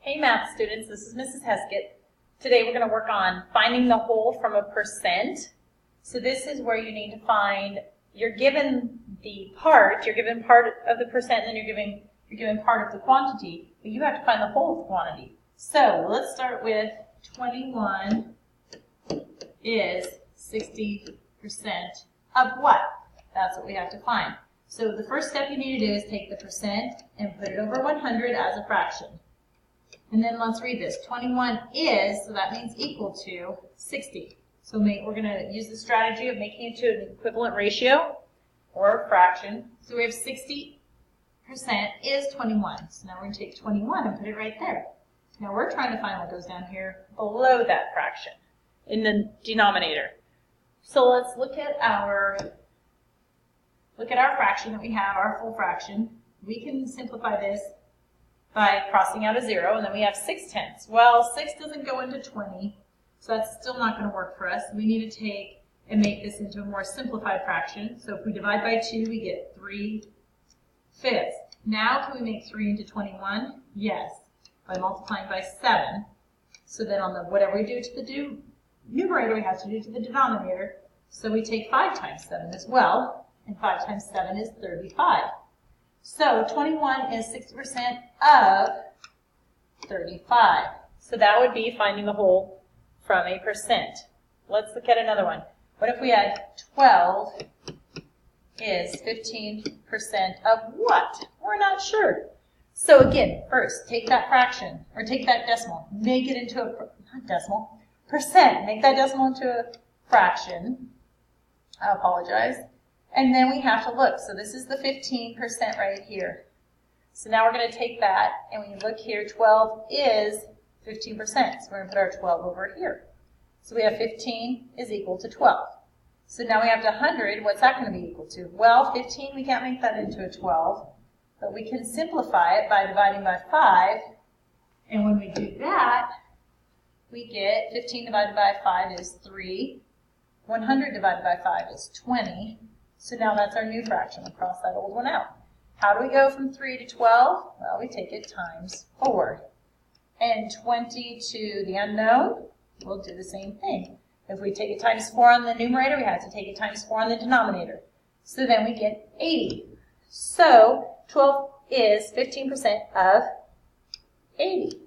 Hey math students, this is Mrs. Heskett. Today we're going to work on finding the whole from a percent. So this is where you need to find, you're given part of the percent, and then you're given part of the quantity, but you have to find the whole of the quantity. So let's start with 21 is 60% of what? That's what we have to find. So the first step you need to do is take the percent and put it over 100 as a fraction. And then let's read this. 21 is, so that means equal to 60. So we're going to use the strategy of making it to an equivalent ratio or a fraction. So we have 60% is 21. So now we're going to take 21 and put it right there. Now we're trying to find what goes down here below that fraction in the denominator. So let's look at our fraction that we have, our full fraction. We can simplify this by crossing out a 0, and then we have 6/10. Well, 6 doesn't go into 20, so that's still not going to work for us. We need to take and make this into a more simplified fraction. So if we divide by 2, we get 3/5. Now can we make 3 into 21? Yes, by multiplying by 7. So then on whatever we do to the numerator, we have to do to the denominator. So we take 5 times 7 as well, and 5 times 7 is 35. So 21 is 60% of 35. So that would be finding the whole from a percent. Let's look at another one. What if we had 12 is 15% of what? We're not sure. So again, first, take that fraction, or take that decimal, make it into percent. Make that decimal into a fraction. I apologize. And then we have to look. So this is the 15% right here. So now we're going to take that, and when you look here, 12 is 15%. So we're going to put our 12 over here. So we have 15 is equal to 12. So now we have to 100. What's that going to be equal to? Well, 15, we can't make that into a 12, but we can simplify it by dividing by 5. And when we do that, we get 15 divided by 5 is 3. 100 divided by 5 is 20. So now that's our new fraction. We'll cross that old one out. How do we go from 3 to 12? Well, we take it times 4. And 20 to the unknown, we'll do the same thing. If we take it times 4 on the numerator, we have to take it times 4 on the denominator. So then we get 80. So 12 is 15% of 80.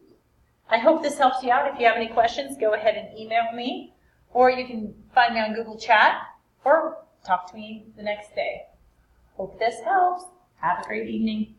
I hope this helps you out. If you have any questions, go ahead and email me, or you can find me on Google Chat, or talk to me the next day. Hope this helps. Have a great evening.